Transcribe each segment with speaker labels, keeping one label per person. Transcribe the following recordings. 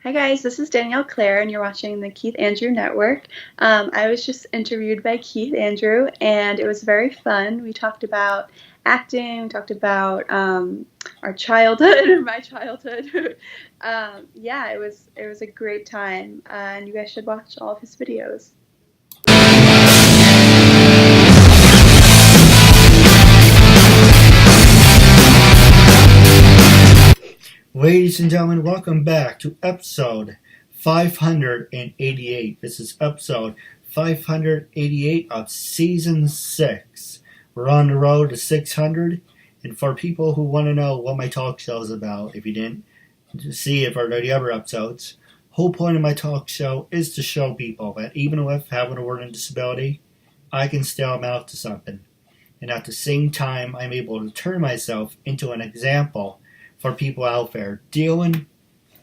Speaker 1: Hi guys, this is Danielle Claire, and you're watching the Keith Andrew Network. I was just interviewed by Keith Andrew, and it was very fun. We talked about acting, we talked about our childhood and my childhood. Yeah, it was a great time, and you guys should watch all of his videos.
Speaker 2: Ladies and gentlemen, welcome back to episode 588. This is episode 588 of season 6. We're on the road to 600. And for people who want to know what my talk show is about, if you didn't see it for the other episodes, whole point of my talk show is to show people that even with having a learning disability, I can still amount to something. And at the same time, I'm able to turn myself into an example for people out there dealing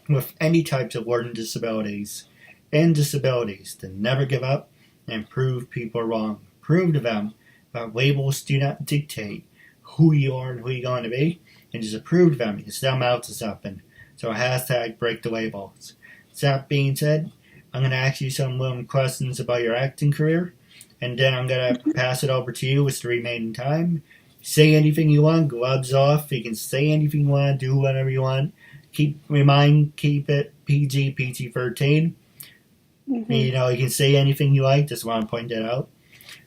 Speaker 2: with any types of learning disabilities and disabilities to never give up and prove people wrong. Prove to them that labels do not dictate who you are and who you're going to be, and just prove to them you can still out to something. So hashtag break the labels. That being said, I'm going to ask you some little questions about your acting career, and then I'm going to pass it over to you with the remaining time. Say anything you want, gloves off. You can say anything you want, do whatever you want. Keep it PG-13.
Speaker 1: Mm-hmm.
Speaker 2: You can say anything you like. Just want to point that out.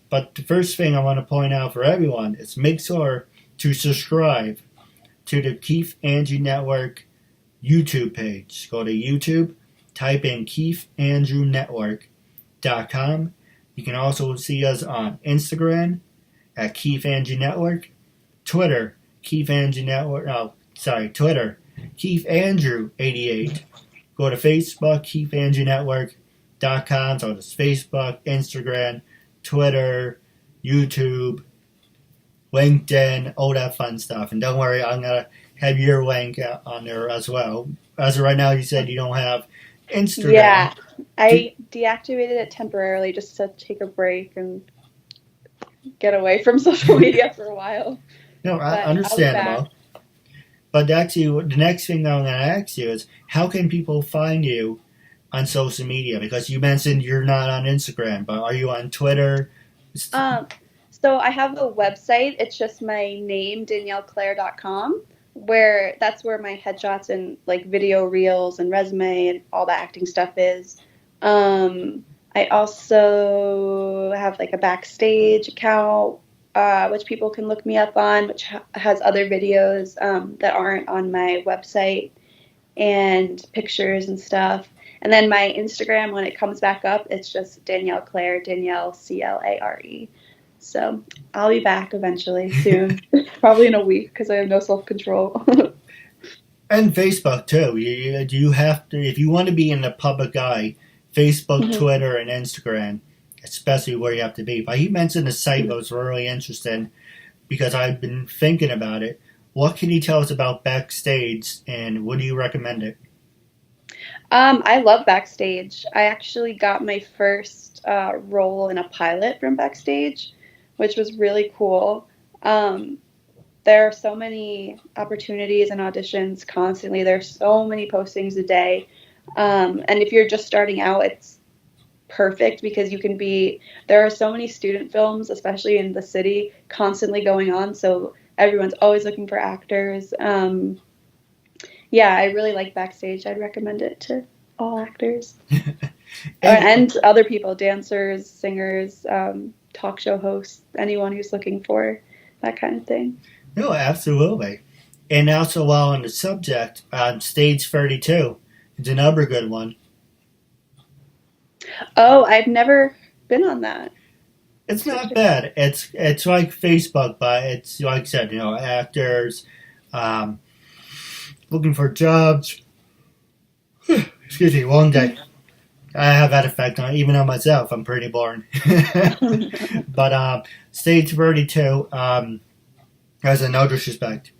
Speaker 2: But the first thing I want to point out for everyone is make sure to subscribe to the Keith Andrew Network YouTube page. Go to YouTube, type in KeithAndrewNetwork.com. You can also see us on Instagram at Keith Andrew Network, Twitter, Keith Andrew Network, Twitter, Keith Andrew 88. Go to Facebook, KeithAndrewNetwork.com. So it's Facebook, Instagram, Twitter, YouTube, LinkedIn, all that fun stuff. And don't worry, I'm going to have your link on there as well. As of right now, you said you don't have Instagram.
Speaker 1: Yeah, I deactivated it temporarily just to take a break and get away from social media for a while,
Speaker 2: No,
Speaker 1: but I'll be back.
Speaker 2: understandable. But actually, the next thing I'm going to ask you is how can people find you on social media? Because you mentioned you're not on Instagram, but are you on Twitter?
Speaker 1: Um, so I have a website. It's just my name, DanielleClaire.com, where that's where my headshots and like video reels and resume and all the acting stuff is. I also have like a backstage account, which people can look me up on, which has other videos that aren't on my website and pictures and stuff. And then my Instagram, when it comes back up, it's just Danielle Claire, Danielle Clare. So I'll be back eventually soon, probably in a week because I have no self control.
Speaker 2: And Facebook too. You have to, if you want to be in the public eye, Facebook,
Speaker 1: Mhm.
Speaker 2: Twitter, and Instagram, especially where you have to be. But he mentioned a site that was really interesting because I've been thinking about it. What can you tell us about Backstage, and would you recommend it?
Speaker 1: I love Backstage. I actually got my first role in a pilot from Backstage, which was really cool. Um, there are so many opportunities and auditions constantly. There's so many postings a day. And if you're just starting out, it's perfect because there are so many student films, especially in the city, constantly going on. So everyone's always looking for actors. Yeah, I really like Backstage. I'd recommend it to all actors
Speaker 2: And
Speaker 1: and other people, dancers, singers, talk show hosts, anyone who's looking for that kind of thing.
Speaker 2: no, absolutely. And also, while on the subject, Stage 32 is another good one.
Speaker 1: Oh, I've never been on that.
Speaker 2: It's
Speaker 1: Should
Speaker 2: not
Speaker 1: check it out.
Speaker 2: bad. It's like Facebook, but it's like I said, actors um, looking for jobs. Excuse me, long day. I have that effect on even on myself. I'm pretty boring. But Stage 32, has no disrespect.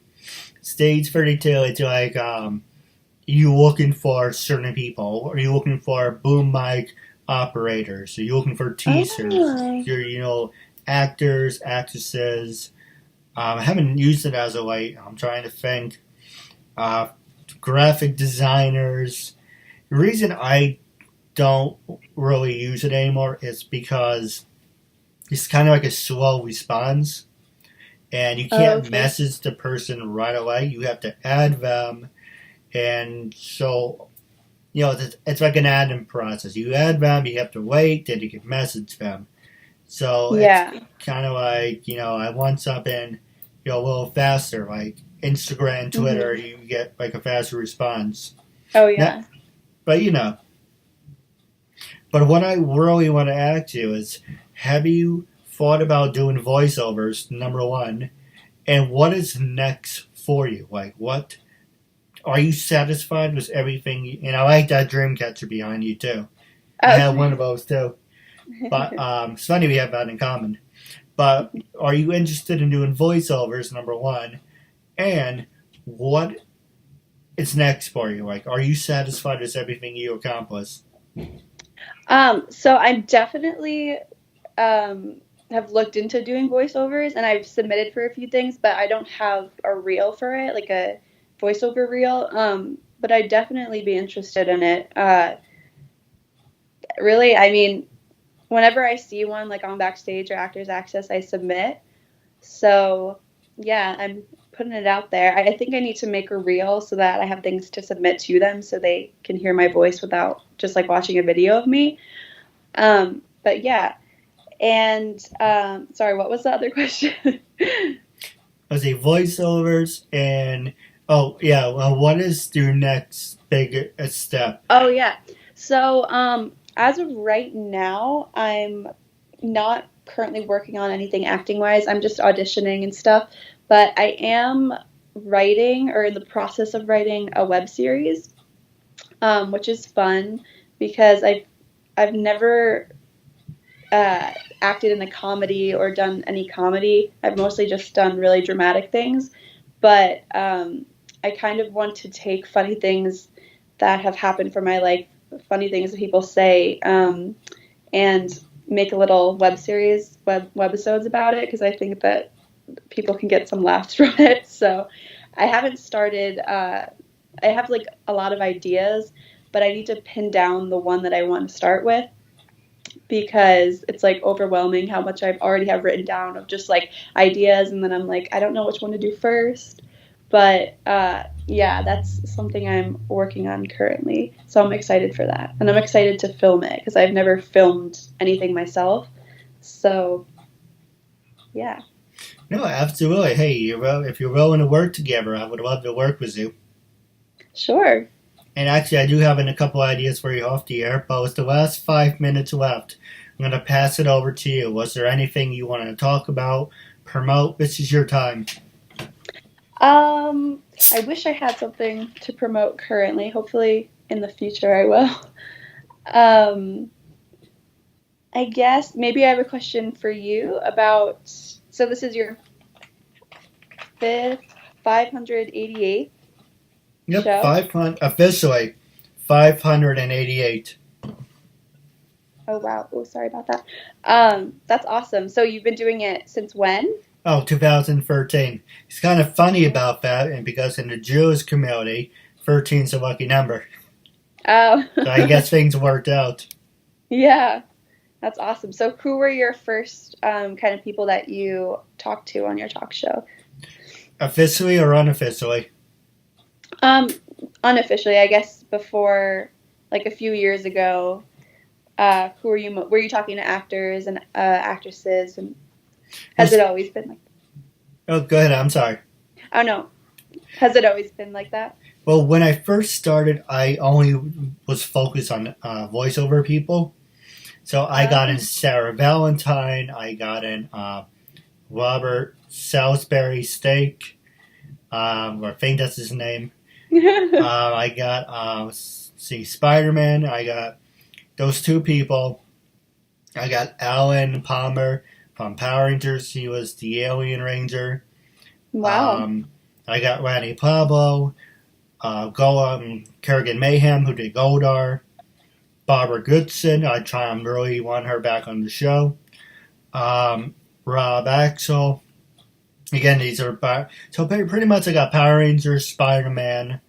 Speaker 2: Stage 32, it's like you looking for certain people. Are you looking for boom mic operators? Are you looking for teasers?
Speaker 1: Oh.
Speaker 2: Actors, actresses. I haven't used it as of late. I'm trying to think. Uh, Graphic designers. The reason I don't really use it anymore is because it's kind of like a slow response, and you
Speaker 1: Oh,
Speaker 2: can't
Speaker 1: okay.
Speaker 2: message the person right away. You have to add them, and so it's like an add-in process. You add them, you have to wait, then you can message them. So it's
Speaker 1: Yeah.
Speaker 2: kind of like I want something a little faster, like Instagram, Twitter.
Speaker 1: Hmm.
Speaker 2: You get like a faster response.
Speaker 1: Oh,
Speaker 2: Not,
Speaker 1: yeah.
Speaker 2: but But what I really want to ask you is, have you thought about doing voiceovers? Number one, and what is next for you? Like, what are you satisfied with everything? And I like that dream catcher behind you too. I
Speaker 1: Oh.
Speaker 2: have one of those too. But it's funny we have that in common. But are you interested in doing voiceovers? Number one, and what is next for you? Like, are you satisfied with everything you accomplish?
Speaker 1: So I definitely um, have looked into doing voiceovers and I've submitted for a few things, but I don't have a reel for it, like a voiceover reel. But I'd definitely be interested in it. Really, I mean, whenever I see one like on Backstage or Actors Access, I submit. So yeah, I'm putting it out there. I think I need to make a reel so that I have things to submit to them so they can hear my voice without just like watching a video of me. But yeah, and sorry, what was the other question?
Speaker 2: Let's see, voiceovers and oh yeah, well, what is your next big step?
Speaker 1: Oh yeah. So as of right now, I'm not currently working on anything acting wise. I'm just auditioning and stuff, but I am writing or in the process of writing a web series, which is fun because I've never uh, acted in a comedy or done any comedy. I've mostly just done really dramatic things, but I kind of want to take funny things that have happened for my life, funny things that people say, and make a little web series, webisodes about it because I think that people can get some laughs from it. So I haven't started. I have like a lot of ideas, but I need to pin down the one that I want to start with because it's like overwhelming how much I already have written down of just like ideas, and then I'm like, I don't know which one to do first. But yeah, that's something I'm working on currently. So I'm excited for that. And I'm excited to film it because I've never filmed anything myself. So yeah,
Speaker 2: No, absolutely. Hey, if you're willing to work together, I would love to work with you.
Speaker 1: sure.
Speaker 2: And actually, I do have a couple ideas for you off the air, but with the last 5 minutes left, I'm going to pass it over to you. Was there anything you want to talk about, promote? This is your time.
Speaker 1: I wish I had something to promote currently. Hopefully in the future I will. Um, I guess maybe I have a question for you about. So this is your fifth 588th
Speaker 2: Yep,
Speaker 1: show.
Speaker 2: 500, officially 588.
Speaker 1: Oh wow. Oh, sorry about that. That's awesome. So you've been doing it since when?
Speaker 2: Oh, 2013. It's kind of funny about that, and because in the Jewish community, 13 is a lucky number.
Speaker 1: Oh,
Speaker 2: So I guess things worked out.
Speaker 1: yeah. That's awesome. So who were your first kind of people that you talked to on your talk show?
Speaker 2: Officially or unofficially?
Speaker 1: Um, Unofficially, I guess before, like a few years ago. Who were you? Were you talking to actors and actresses? And has it
Speaker 2: Was,
Speaker 1: always been like?
Speaker 2: oh, go ahead, I'm sorry.
Speaker 1: I don't know. Has it always been like that?
Speaker 2: Well, when I first started, I only was focused on voiceover people. So I got in
Speaker 1: Oh.
Speaker 2: Sarah Valentine, I got in Robert Salisbury Steak, I think that's his name. I got, see, Spider Man. I got those two people. I got Alan Palmer from Power Rangers. He was the Alien Ranger.
Speaker 1: Wow.
Speaker 2: Um, I got Randy Pablo, Kerrigan Mayhem, who did Goldar. Barbara Goodson. I try and really want her back on the show. Rob Axel. Again, these are so pretty much I got Power Rangers, Spider Man,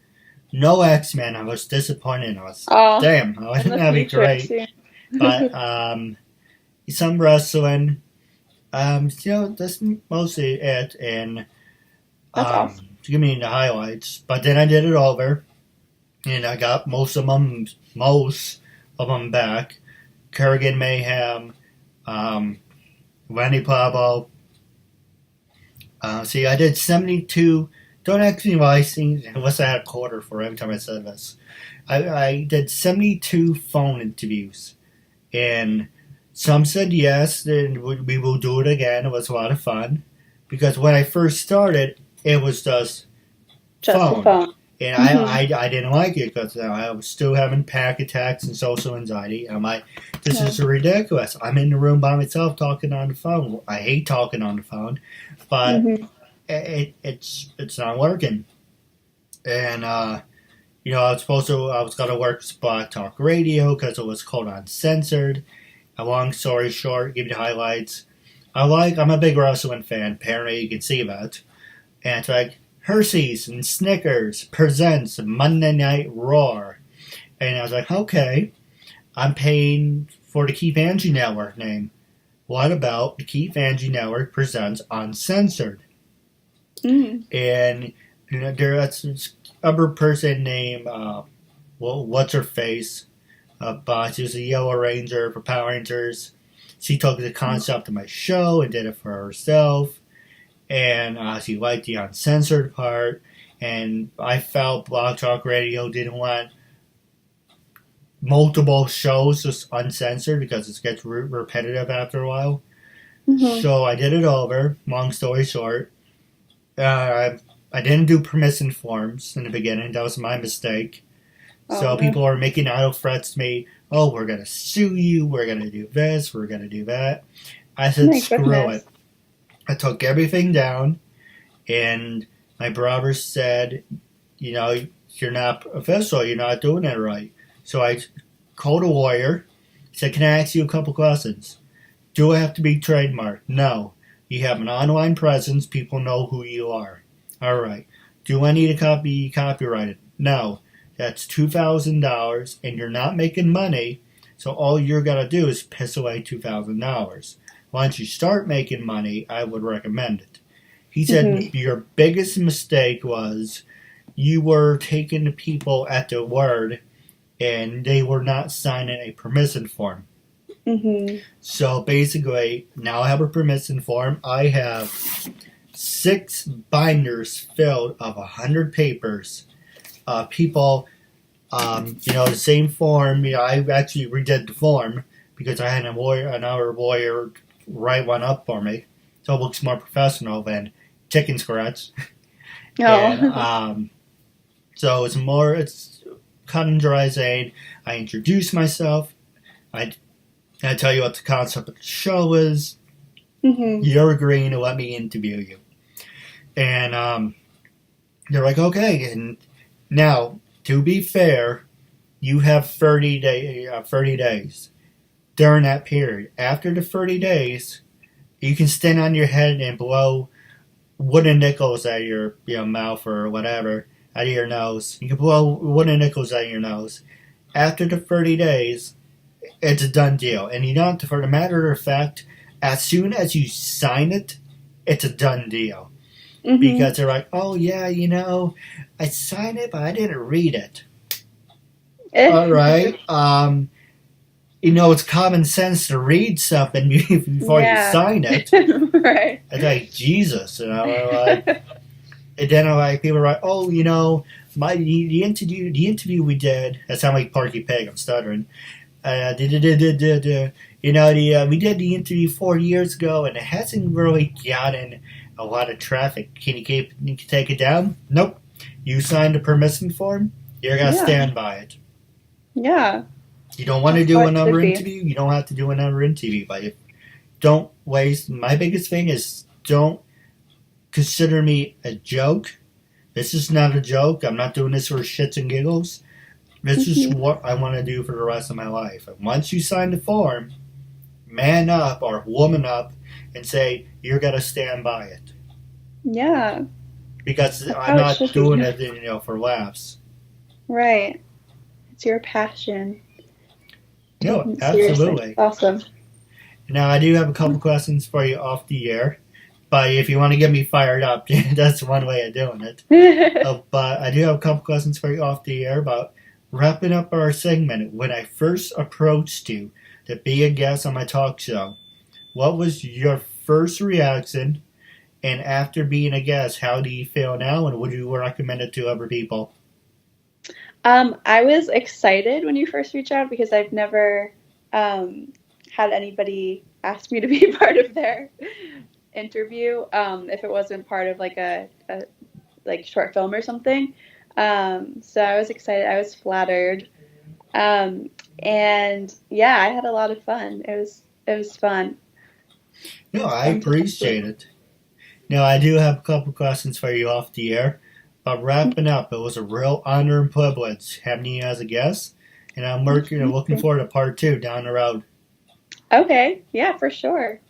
Speaker 2: No X-Men. I was disappointed.
Speaker 1: Oh,
Speaker 2: Damn, I
Speaker 1: in
Speaker 2: wasn't
Speaker 1: the
Speaker 2: that'd be
Speaker 1: future
Speaker 2: great.
Speaker 1: too.
Speaker 2: But some wrestling. That's mostly it. And
Speaker 1: That's awesome.
Speaker 2: to give me the highlights. But then I did it over, and I got most of them back. Kurgan Mayhem, um, Wendy Pablo. See, I did 72. Don't ask me why I seen unless I had a quarter for every time I said this. I did 72 phone interviews, and some said yes, then we will do it again. It was a lot of fun because when I first started, it was just
Speaker 1: Just the
Speaker 2: phone.
Speaker 1: phone.
Speaker 2: And
Speaker 1: Hmm.
Speaker 2: I didn't like it because I was still having panic attacks and social anxiety. I'm like, this
Speaker 1: Yeah.
Speaker 2: is ridiculous. I'm in the room by myself talking on the phone. I hate talking on the phone, but
Speaker 1: Hmm.
Speaker 2: it's not working. And I was gonna work Spot Talk Radio because it was called Uncensored. A long story short, give you the highlights. I'm a big wrestling fan. Apparently, you can see that. And it's like Hershey's and Snickers presents Monday Night Raw. And I was like, okay, I'm paying for the Keith Andrew Network name. What about the Keith Andrew Network presents Uncensored?
Speaker 1: Mm.
Speaker 2: And there's this other person named what's her face? She was a Yellow Ranger for Power Rangers. She took the concept of my show and did it for herself, and she liked the uncensored part. And I felt Blog Talk Radio didn't want multiple shows just uncensored because it gets repetitive after a while.
Speaker 1: Hmm.
Speaker 2: So I did it over. Long story short, uh, I didn't do permission forms in the beginning. That was my mistake.
Speaker 1: Oh
Speaker 2: So
Speaker 1: no.
Speaker 2: people are making idle threats to me. Oh, we're gonna sue you. We're gonna do this. We're gonna do that. I said,
Speaker 1: My
Speaker 2: screw
Speaker 1: goodness.
Speaker 2: it. I took everything down, and my brother said, you're not official. You're not doing it right. So I called a lawyer. Said, can I ask you a couple questions? Do I have to be trademarked? No. You have an online presence. People know who you are. All right. Do I need to be copyrighted? No. That's $2,000, and you're not making money. So all you're gonna do is piss away $2,000. Once you start making money, I would recommend it. He said
Speaker 1: Hmm.
Speaker 2: your biggest mistake was you were taking the people at their word, and they were not signing a permission form.
Speaker 1: Hmm.
Speaker 2: So basically, now I have a permission form. I have 6 binders filled of 100 papers. People, the same form. I actually redid the form because I had another lawyer write one up for me, so it looks more professional than chicken scratch. And
Speaker 1: Oh.
Speaker 2: so it's cut and dry saying I introduce myself. I I tell you what the concept of the show is.
Speaker 1: Hmm.
Speaker 2: You're agreeing to let me interview you. And they're like, okay. And now, to be fair, you have 30 days. During that period, after the 30 days, you can stand on your head and blow wooden nickels out of your mouth or whatever, out of your nose. You can blow wooden nickels out of your nose. After the 30 days, it's a done deal. And for the matter of fact, as soon as you sign it, it's a done deal.
Speaker 1: Hmm.
Speaker 2: Because they're like, oh yeah, I signed it, but I didn't read it. All right. It's common sense to read something before you
Speaker 1: Yeah.
Speaker 2: sign it.
Speaker 1: Right.
Speaker 2: It's like Jesus, and then people are like, oh, the interview we did. That sounds like Porky Pig. I'm stuttering. We did the interview 4 years ago, and it hasn't really gotten a lot of traffic. Can you take it down? Nope. You signed a permission form. You're gonna
Speaker 1: Yeah.
Speaker 2: stand by it.
Speaker 1: Yeah.
Speaker 2: You don't want to
Speaker 1: That's how
Speaker 2: do
Speaker 1: it should
Speaker 2: another
Speaker 1: be.
Speaker 2: interview. You don't have to do another interview. But don't waste. My biggest thing is don't consider me a joke. This is not a joke. I'm not doing this for shits and giggles. This is
Speaker 1: Hmm.
Speaker 2: what I want to do for the rest of my life. And once you sign the form, man up or woman up and say you're gonna stand by it
Speaker 1: Yeah.
Speaker 2: because
Speaker 1: That's
Speaker 2: I'm
Speaker 1: how it
Speaker 2: not
Speaker 1: should
Speaker 2: doing
Speaker 1: be.
Speaker 2: it, for laughs.
Speaker 1: Right. It's your passion.
Speaker 2: No,
Speaker 1: Taking it seriously.
Speaker 2: absolutely.
Speaker 1: Awesome.
Speaker 2: Now, I do have a couple questions for you off the air, but if you want to get me fired up, that's one way of doing it. But I do have a couple questions for you off the air about wrapping up our segment. When I first approached you to be a guest on my talk show, what was your first reaction? And after being a guest, how do you feel now? And would you recommend it to other people?
Speaker 1: I was excited when you first reached out because I've never had anybody ask me to be part of their interview. If it wasn't part of like a like short film or something. So I was excited. I was flattered. And yeah, I had a lot of fun. It was fun.
Speaker 2: No, I
Speaker 1: Fun to talk to.
Speaker 2: appreciate it. Now, I do have a couple questions for you off the air. But wrapping up, it was a real honor and privilege having you as a guest. And I'm working and looking forward to part two down the road.
Speaker 1: Okay, yeah, for sure.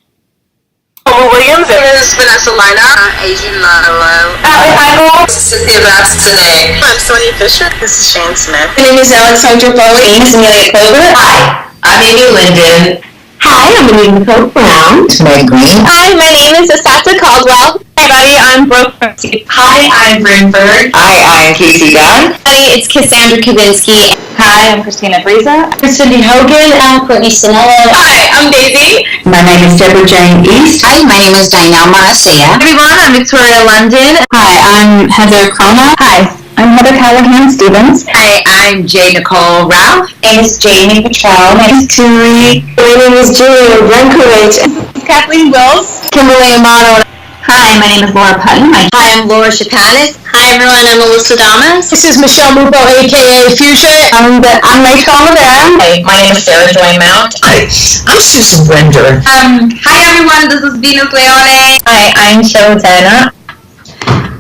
Speaker 3: Williams. My name is Vanessa Lina. I'm Adrian Lalo. Allie Heigl. This is Cynthia Bastinet. I'm Sonia Fisher. This is Shane Smith. My name is Alexandra Bowie. My name is Amelia Clover. Hi, I'm Amy Linden. Hi, I'm Anita Nicole Brown. Meg Green. Hi, my name is Asata Caldwell. Hi, everybody. I'm Brooke Percy. Hi, I'm Brynberg. Hi, I'm Casey Dunn. Hi, it's Cassandra Kavinsky. Hi, I'm Christina Briza. I'm Cindy Hogan. I'm Courtney Sinella. Hi, I'm Daisy. My name is Deborah Jane East. Hi, my name is Danielle Marcia. Hi, everyone. I'm Victoria London. Hi, I'm Heather Crona. Hi, I'm Heather Callahan Stevens. Hi, I'm Jay Nicole Ralph. My name is Jamie Petrell. My name is Turi. My name is Julia Renkovich. Kathleen Wills. Kimberly Amato. Hi, my name is Laura Putnam. Hi, I'm Laura Chapanis. Hi, everyone. I'm Melissa Damas. This is Michelle Mupo, a.k.a. Fuchsia. I'm Rachel Olivera. Hi, my name is Sarah Joy Mount. Hi, I'm Susan Winder. Hi, everyone. This is Venus Leone. Hi, I'm Showtana.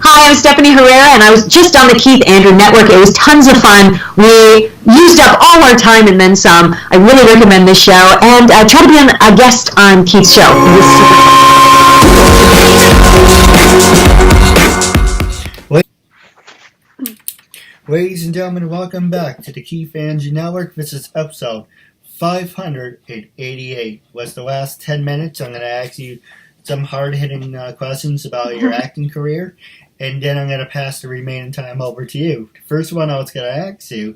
Speaker 4: Hi, I'm Stephanie Herrera, and I was just on the Keith Andrew Network. It was tons of fun. We used up all our time and then some. I really recommend this show, and try to be a guest on Keith's show. It was super fun.
Speaker 2: Ladies and gentlemen, welcome back to the Keith Andrew Network. This is episode 588. Was the last 10 minutes. I'm going to ask you some hard-hitting questions about your acting career, and then I'm going to pass the remaining time over to you. The first one I was going to ask you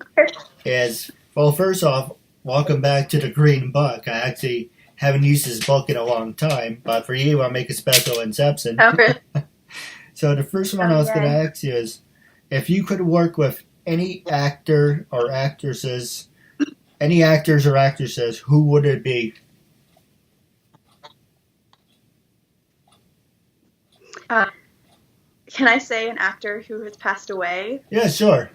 Speaker 2: is, well, first off, welcome back to the Green Book. I actually haven't used this book in a long time, but for you, I'll make a special inception.
Speaker 1: Okay.
Speaker 2: So the first one I was going to ask you is, if you could work with any actor or actresses, any actors or actresses, who would it be?
Speaker 1: Can I say an actor who has passed away?
Speaker 2: Yeah, sure.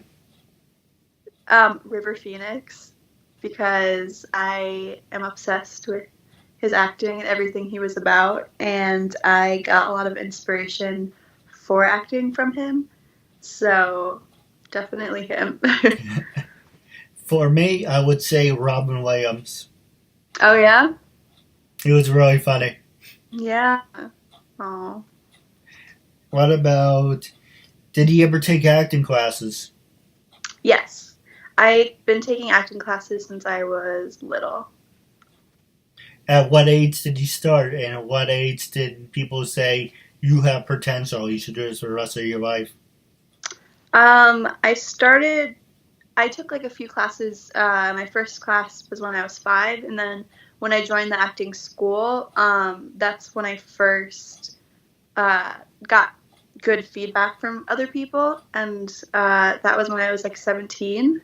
Speaker 1: River Phoenix, because I am obsessed with his acting and everything he was about, and I got a lot of inspiration for acting from him. So, definitely him.
Speaker 2: For me, I would say Robin Williams.
Speaker 1: Oh, yeah?
Speaker 2: He was really funny.
Speaker 1: Yeah. Oh.
Speaker 2: What about, did he ever take acting classes?
Speaker 1: Yes. I've been taking acting classes since I was little.
Speaker 2: At what age did you start, and at what age did people say, you have potential, you should do this for the rest of your life?
Speaker 1: I took like a few classes. My first class was when I was 5, and then when I joined the acting school, that's when I first got good feedback from other people, and that was when I was like 17.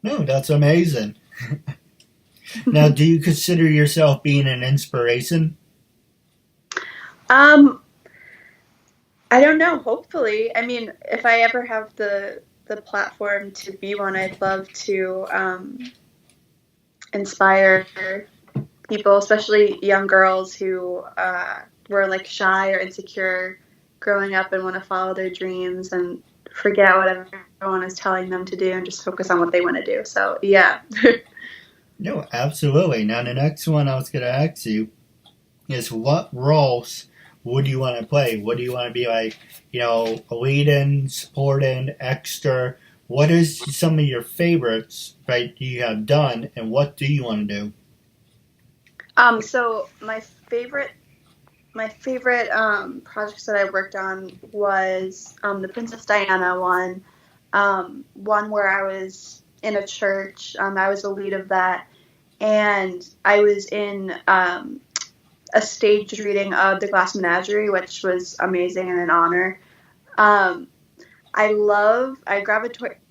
Speaker 2: No, that's amazing. Now, do you consider yourself being an inspiration?
Speaker 1: I don't know. Hopefully, I mean, if I ever have the platform to be one, I'd love to inspire people, especially young girls who were like shy or insecure growing up and want to follow their dreams and forget what everyone is telling them to do and just focus on what they want to do. So, yeah.
Speaker 2: No, absolutely. Now, the next one I was going to ask you is, what roles would you want to play? Would you want to be like, a lead-in, support-in, extra? what is some of your favorites that you have done, and what do you want to do?
Speaker 1: So my favorite projects that I worked on was the Princess Diana one, one where I was in a church. I was the lead of that, and I was in a staged reading of The Glass Menagerie, which was amazing and an honor. Um, I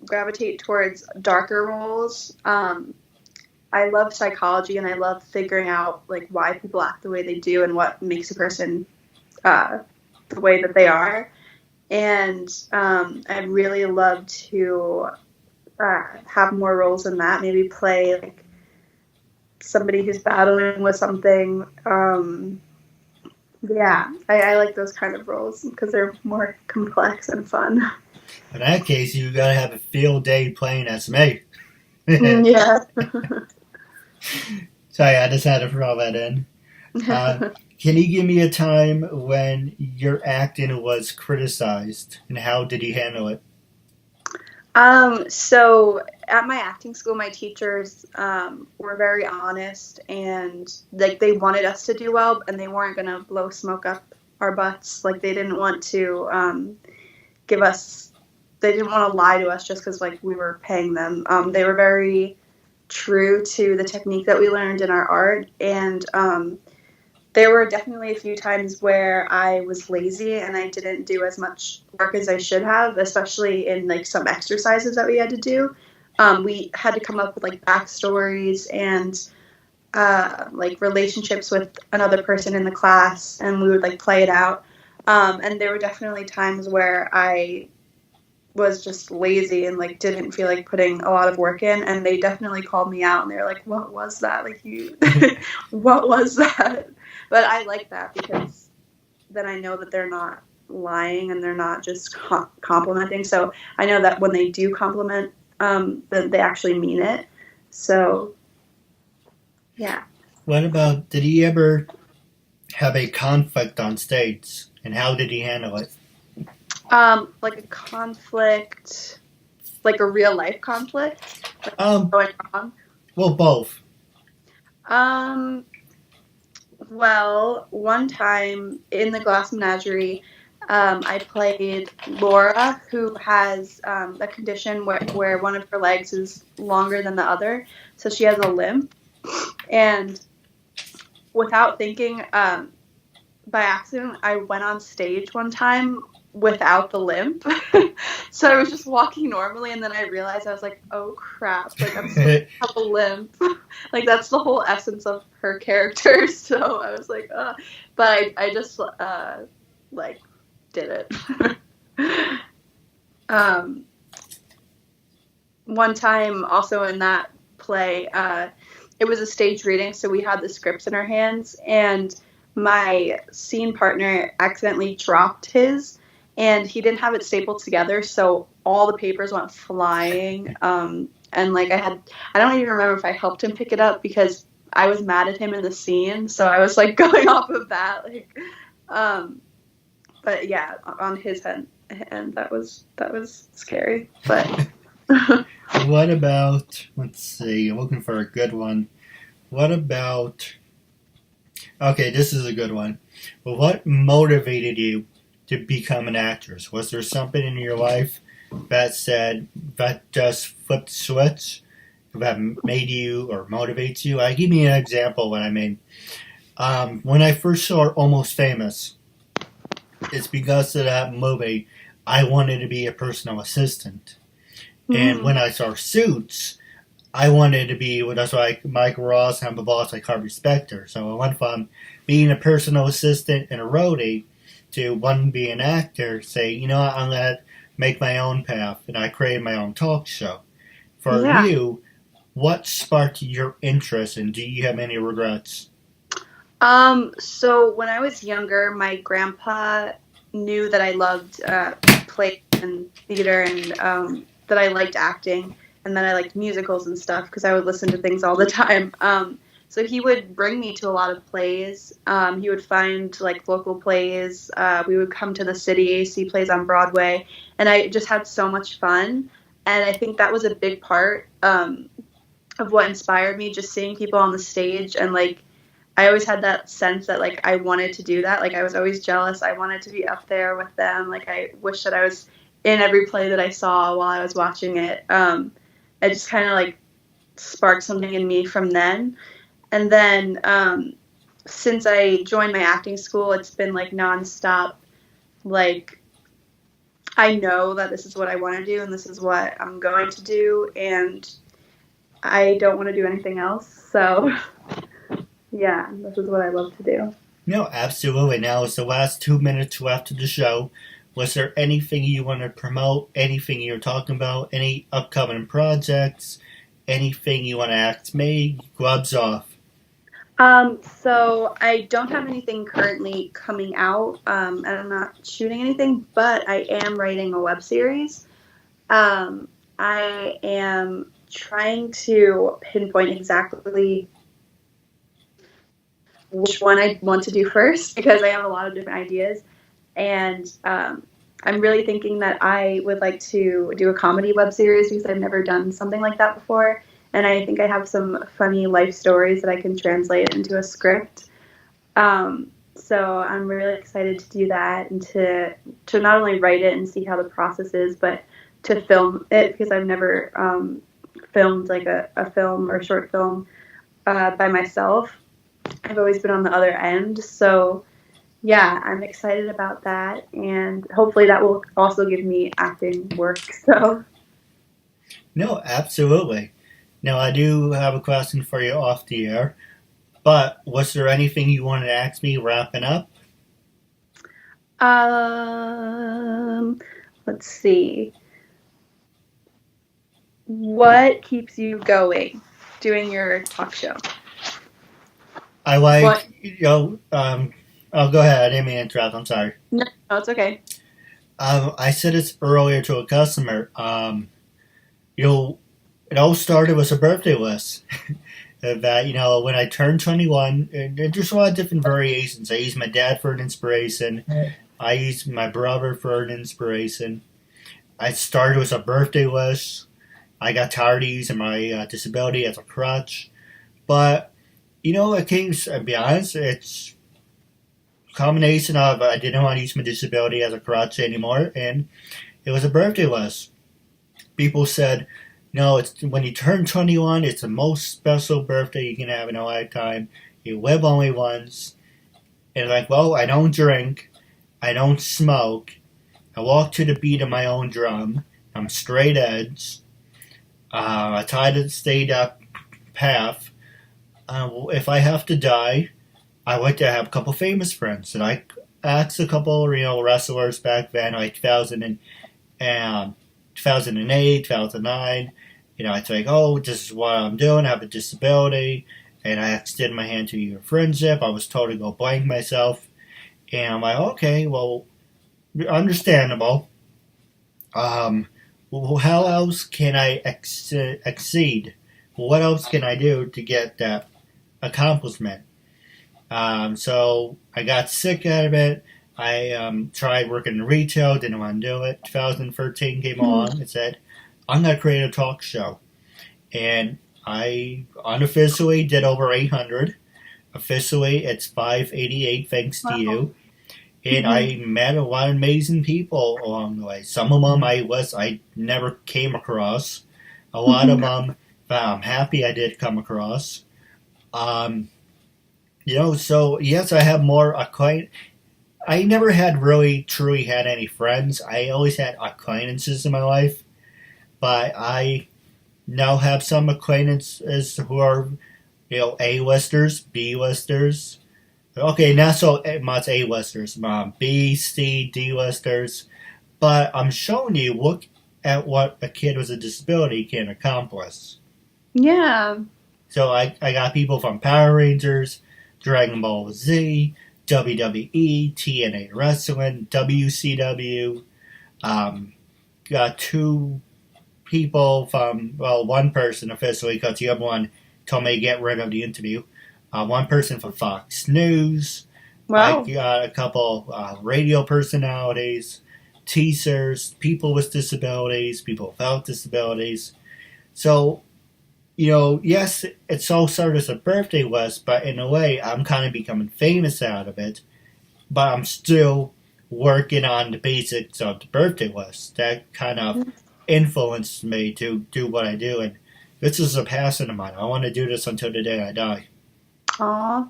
Speaker 1: gravitate towards darker roles. I love psychology, and I love figuring out like why people act the way they do and what makes a person the way that they are. And I'd really love to have more roles in that. Maybe play like somebody who's battling with something. Yeah, I like those kind of roles because they're more complex and fun.
Speaker 2: In that case, you gotta have a field day playing as me.
Speaker 1: Yeah.
Speaker 2: Sorry, I just had to throw that in. Can you give me a time when your acting was criticized, and how did you handle it?
Speaker 1: So at my acting school, my teachers were very honest, and like they wanted us to do well, and they weren't gonna blow smoke up our butts. Like they didn't want to give us, they didn't want to lie to us just because like we were paying them. They were very true to the technique that we learned in our art, and there were definitely a few times where I was lazy and I didn't do as much work as I should have, especially in like some exercises that we had to do. We had to come up with like backstories and like relationships with another person in the class, and we would like play it out. And there were definitely times where I was just lazy and like didn't feel like putting a lot of work in, and they definitely called me out and they were like, what was that, like you what was that? But I like that because then I know that they're not lying and they're not just complimenting. So I know that when they do compliment, that they actually mean it. So yeah.
Speaker 2: What about, did he ever have a conflict on stage, and how did he handle it?
Speaker 1: Like a conflict, like a real life conflict, like going wrong.
Speaker 2: Well, both.
Speaker 1: Well, one time in the Glass Menagerie, I played Laura, who has a condition where one of her legs is longer than the other, so she has a limp. And without thinking, by accident, I went on stage one time without the limp. So I was just walking normally, and then I realized, I was like, oh crap, like I'm supposed to have a limp. Like that's the whole essence of her character. So I was like, but I just like did it. One time also in that play, it was a stage reading, so we had the scripts in our hands, and my scene partner accidentally dropped his, and he didn't have it stapled together, so all the papers went flying. And like I don't even remember if I helped him pick it up because I was mad at him in the scene, so I was like going off of that, like, but yeah, on his head, and that was scary, but.
Speaker 2: What about, let's see, I'm looking for a good one. What about, okay, this is a good one. Well, what motivated you to become an actress? Was there something in your life that said, that just flipped the switch, that made you or motivates you? Give me an example what I mean. When I first saw Almost Famous, it's because of that movie, I wanted to be a personal assistant. And when I saw Suits, I wanted to be, well, that's why Mike Ross, I'm a boss, I can't respect her. So I went from being a personal assistant and a roadie to one being an actor, say, you know what, I'm going to make my own path, and I created my own talk show. For you, what sparked your interest, and do you have any regrets?
Speaker 1: So when I was younger, my grandpa knew that I loved play and theater, and that I liked acting, and that I liked musicals and stuff because I would listen to things all the time. So he would bring me to a lot of plays. He would find like local plays. We would come to the city, see plays on Broadway, and I just had so much fun. And I think that was a big part of what inspired me, just seeing people on the stage. And like, I always had that sense that like I wanted to do that. Like I was always jealous. I wanted to be up there with them. Like I wish that I was in every play that I saw while I was watching it. It just kind of like sparked something in me from then. And then since I joined my acting school, it's been like nonstop. Like I know that this is what I want to do and this is what I'm going to do, and I don't want to do anything else. So yeah, this is what I love to do.
Speaker 2: No, absolutely. Now it's the last 2 minutes left of the show. Was there anything you want to promote? Anything you're talking about? Any upcoming projects? Anything you want to ask me? Gloves off.
Speaker 1: So I don't have anything currently coming out, and I'm not shooting anything, but I am writing a web series. I am trying to pinpoint exactly which one I want to do first because I have a lot of different ideas, and I'm really thinking that I would like to do a comedy web series because I've never done something like that before. And I think I have some funny life stories that I can translate into a script. So I'm really excited to do that and to not only write it and see how the process is, but to film it because I've never filmed like a film or short film by myself. I've always been on the other end. So yeah, I'm excited about that. And hopefully that will also give me acting work. So
Speaker 2: No, absolutely. Now, I do have a question for you off the air, but was there anything you wanted to ask me wrapping up?
Speaker 1: let's see. What keeps you going doing your talk show?
Speaker 2: I like, I'll go ahead. I didn't mean to interrupt. I'm sorry.
Speaker 1: No, it's okay.
Speaker 2: I said this earlier to a customer. It all started with a birthday list. That, when I turned 21, and there's a lot of different variations. I used my dad for an inspiration. I used my brother for an inspiration. I started with a birthday list. I got tired of using my disability as a crutch. But, I can't, to be honest, it's a combination of I didn't want to use my disability as a crutch anymore, and it was a birthday list. People said, it's when you turn 21, it's the most special birthday you can have in a lifetime. You live only once. And like, well, I don't drink. I don't smoke. I walk to the beat of my own drum. I'm straight edge. I try to stay that path. If I have to die, I like to have a couple famous friends. And I asked a couple, wrestlers back then, like 2008, 2009. I think, this is what I'm doing. I have a disability. And I extended my hand to your friendship. I was told to go blank myself. And I'm like, okay, well, understandable. How else can I exceed? What else can I do to get that accomplishment? So I got sick out of it. I tried working in retail, didn't want to do it. 2013 came along and said, I'm going to create a talk show. And I unofficially did over 800. Officially, it's 588 thanks to you. And I met a lot of amazing people along the way. Some of them I never came across. A lot of them I'm happy I did come across. So yes, I have more acquaintance. I never truly had any friends. I always had acquaintances in my life. But I now have some acquaintances who are, A-listers, B-listers. Okay, not so much A-listers, B, C, D-listers. But I'm showing you, look at what a kid with a disability can accomplish.
Speaker 1: Yeah.
Speaker 2: So I got people from Power Rangers, Dragon Ball Z, WWE, TNA Wrestling, WCW. Got two people from, one person officially, because the other one told me to get rid of the interview. One person from Fox News.
Speaker 1: Wow.
Speaker 2: I got a couple radio personalities. teasers, people with disabilities, people without disabilities. So, yes, it's all started as a birthday list, but in a way, I'm kind of becoming famous out of it. But I'm still working on the basics of the birthday list. That kind of influenced me to do what I do, and this is a passion of mine. I want to do this until the day I die.
Speaker 1: Aw,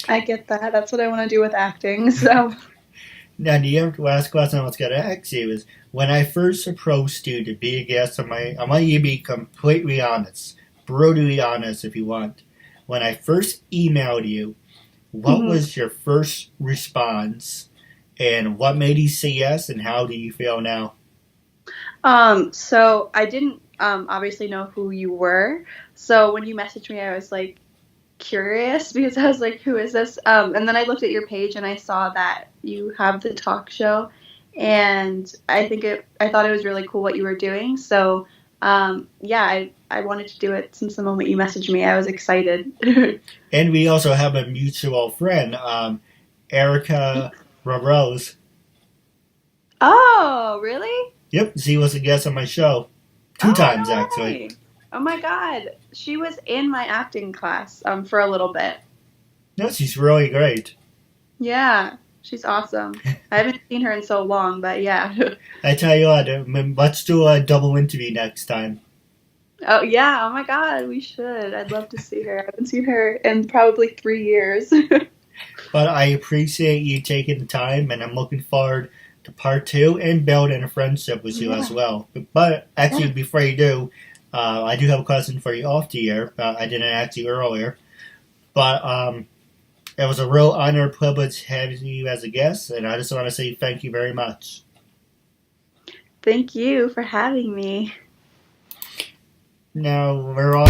Speaker 1: I get that. That's what I want to do with acting. So.
Speaker 2: Now, the last question I was going to ask you is, when I first approached you to be a guest on I want you to be completely honest, brutally honest if you want. When I first emailed you, what was your first response, and what made you say yes, and how do you feel now?
Speaker 1: So I didn't obviously know who you were. So when you messaged me, I was like curious because I was like, who is this? And then I looked at your page and I saw that you have the talk show, and I thought it was really cool what you were doing. So yeah, I wanted to do it since the moment you messaged me. I was excited.
Speaker 2: And we also have a mutual friend, Erica Rose.
Speaker 1: Oh, really?
Speaker 2: Yep, she was a guest on my show. Two times,
Speaker 1: no
Speaker 2: actually.
Speaker 1: way. Oh my God. She was in my acting class for a little bit.
Speaker 2: No, she's really great.
Speaker 1: Yeah, she's awesome. I haven't seen her in so long, but yeah.
Speaker 2: I tell you what, let's do a double interview next time.
Speaker 1: Oh, yeah. Oh my God, we should. I'd love to see her. I haven't seen her in probably 3 years.
Speaker 2: But I appreciate you taking the time, and I'm looking forward to part 2 and building a friendship with you as well. But actually, before you do, I do have a question for you off the air. I didn't ask you earlier. But it was a real honor and privilege having you as a guest, and I just want to say thank you very much.
Speaker 1: Thank you for having me.
Speaker 2: Now, we're on.